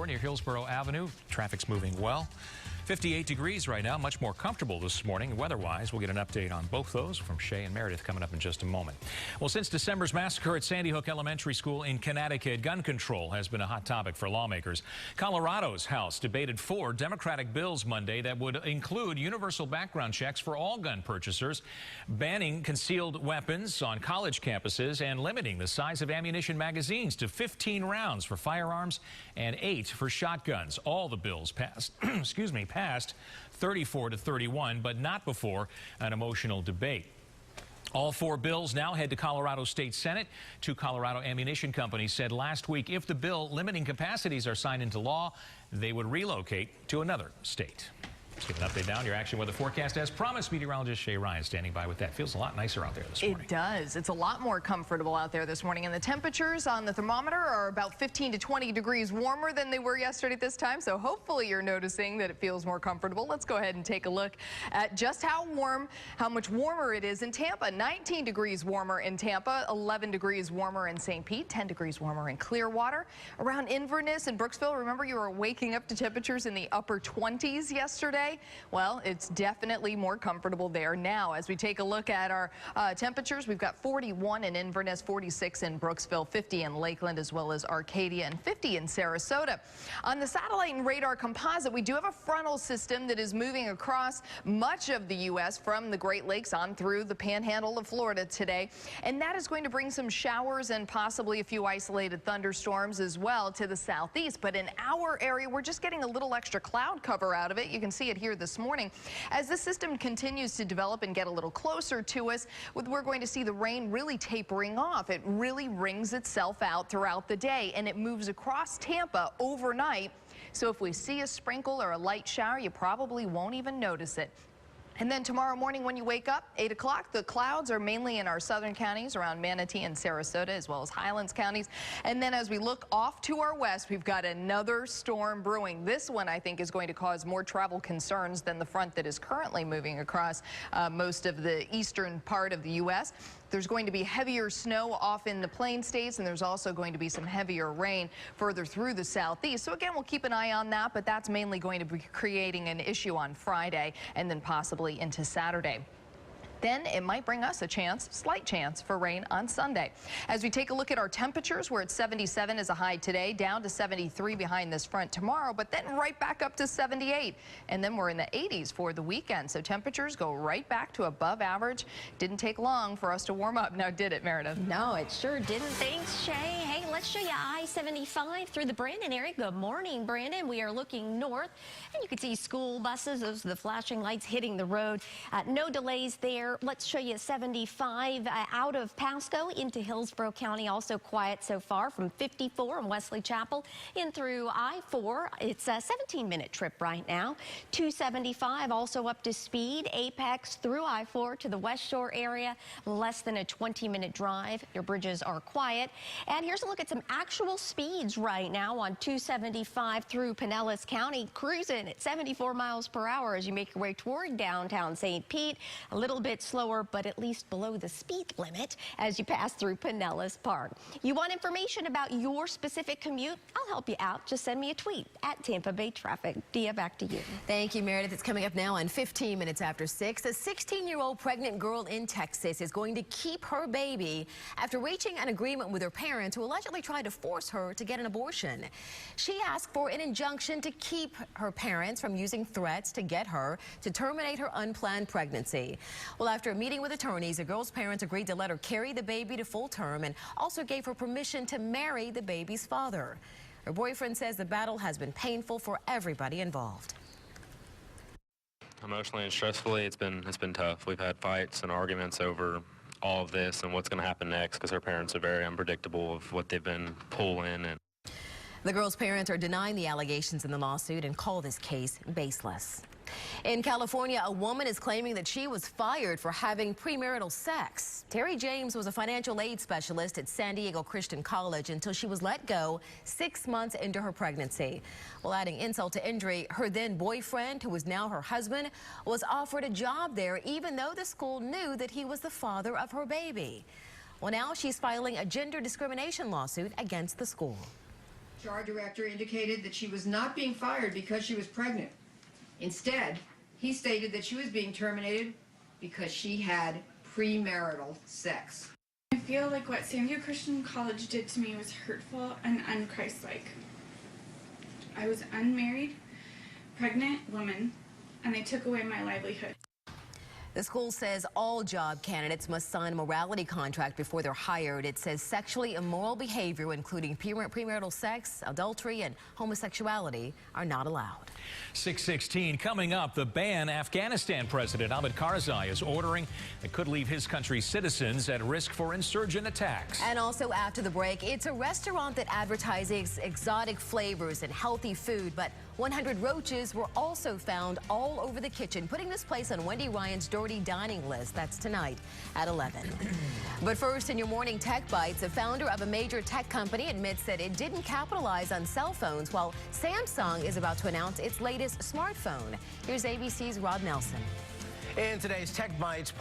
near Hillsborough Avenue. Traffic's moving well. 58 degrees right now, much more comfortable this morning weather-wise. We'll get an update on both those from Shay and Meredith coming up in just a moment. Well, since December's massacre at Sandy Hook Elementary School in Connecticut, gun control has been a hot topic for lawmakers. Colorado's House debated 4 Democratic bills Monday that would include universal background checks for all gun purchasers, banning concealed weapons on college campuses, and limiting the size of ammunition magazines to 15 rounds for firearms and 8 for shotguns. All the bills passed, passed 34 to 31, but not before an emotional debate. All 4 bills now head to Colorado State Senate. 2 Colorado ammunition companies said last week if the bill limiting capacities are signed into law, they would relocate to another state. Let's give an update now on your action weather forecast. As promised, meteorologist Shay Ryan standing by with that. Feels a lot nicer out there this morning. It does. It's a lot more comfortable out there this morning. And the temperatures on the thermometer are about 15 to 20 degrees warmer than they were yesterday at this time. So hopefully you're noticing that it feels more comfortable. Let's go ahead and take a look at just how much warmer it is in Tampa. 19 degrees warmer in Tampa, 11 degrees warmer in St. Pete, 10 degrees warmer in Clearwater. Around Inverness and Brooksville, remember you were waking up to temperatures in the upper 20s yesterday. Well, it's definitely more comfortable there now. As we take a look at our temperatures, we've got 41 in Inverness, 46 in Brooksville, 50 in Lakeland, as well as Arcadia, and 50 in Sarasota. On the satellite and radar composite, we do have a frontal system that is moving across much of the U.S. from the Great Lakes on through the panhandle of Florida today. And that is going to bring some showers and possibly a few isolated thunderstorms as well to the southeast. But in our area, we're just getting a little extra cloud cover out of it. You can see it here this morning. As the system continues to develop and get a little closer to us, we're going to see the rain really tapering off. It really wrings itself out throughout the day, and it moves across Tampa overnight. So if we see a sprinkle or a light shower, you probably won't even notice it. And then tomorrow morning when you wake up, 8 o'clock, the clouds are mainly in our southern counties around Manatee and Sarasota, as well as Highlands counties. And then as we look off to our west, we've got another storm brewing. This one, I think, is going to cause more travel concerns than the front that is currently moving across most of the eastern part of the U.S. There's going to be heavier snow off in the plain states, and there's also going to be some heavier rain further through the southeast. So again, we'll keep an eye on that, but that's mainly going to be creating an issue on Friday and then possibly into Saturday. Then it might bring us a slight chance for rain on Sunday. As we take a look at our temperatures, we're at 77 as a high today, down to 73 behind this front tomorrow, but then right back up to 78. And then we're in the 80s for the weekend. So temperatures go right back to above average. Didn't take long for us to warm up. Now, did it, Meredith? No, it sure didn't. Thanks, Shay. Hey, let's show you I-75 through the Brandon area. Good morning, Brandon. We are looking north, and you can see school buses. Those are the flashing lights hitting the road. No delays there. Let's show you 75 out of Pasco into Hillsborough County. Also quiet so far from 54 in Wesley Chapel in through I-4. It's a 17-minute trip right now. 275 also up to speed. Apex through I-4 to the West Shore area. Less than a 20-minute drive. Your bridges are quiet. And here's a look at some actual speeds right now on 275 through Pinellas County. Cruising at 74 miles per hour as you make your way toward downtown St. Pete. A little bit slower, but at least below the speed limit as you pass through Pinellas Park. You want information about your specific commute? I'll help you out. Just send me a tweet at Tampa Bay Traffic. Dia, back to you. Thank you, Meredith. It's coming up now on 15 minutes after 6. A 16-year-old pregnant girl in Texas is going to keep her baby after reaching an agreement with her parents who allegedly tried to force her to get an abortion. She asked for an injunction to keep her parents from using threats to get her to terminate her unplanned pregnancy. Well, after a meeting with attorneys, the girl's parents agreed to let her carry the baby to full term and also gave her permission to marry the baby's father. Her boyfriend says the battle has been painful for everybody involved. Emotionally and stressfully, it's been tough. We've had fights and arguments over all of this and what's going to happen next because her parents are very unpredictable of what they've been pulling. And the girl's parents are denying the allegations in the lawsuit and call this case baseless. In California, a woman is claiming that she was fired for having premarital sex. Terry James was a financial aid specialist at San Diego Christian College until she was let go 6 months into her pregnancy. Well, adding insult to injury, her then boyfriend, who is now her husband, was offered a job there even though the school knew that he was the father of her baby. Well, now she's filing a gender discrimination lawsuit against the school. HR director indicated that she was not being fired because she was pregnant. Instead, he stated that she was being terminated because she had premarital sex. I feel like what Sandview Christian College did to me was hurtful and unchristlike. I was unmarried, pregnant woman, and they took away my livelihood. The school says all job candidates must sign a morality contract before they're hired. It says sexually immoral behavior, including premarital sex, adultery, and homosexuality, are not allowed. 6:16 coming up. The ban Afghanistan President Hamid Karzai is ordering that could leave his country's citizens at risk for insurgent attacks. And also after the break, it's a restaurant that advertises exotic flavors and healthy food, but 100 roaches were also found all over the kitchen, putting this place on Wendy Ryan's dirty dining list. That's tonight at 11. But first, in your morning Tech Bites, a founder of a major tech company admits that it didn't capitalize on cell phones, while Samsung is about to announce its latest smartphone. Here's ABC's Rod Nelson. In today's Tech Bites,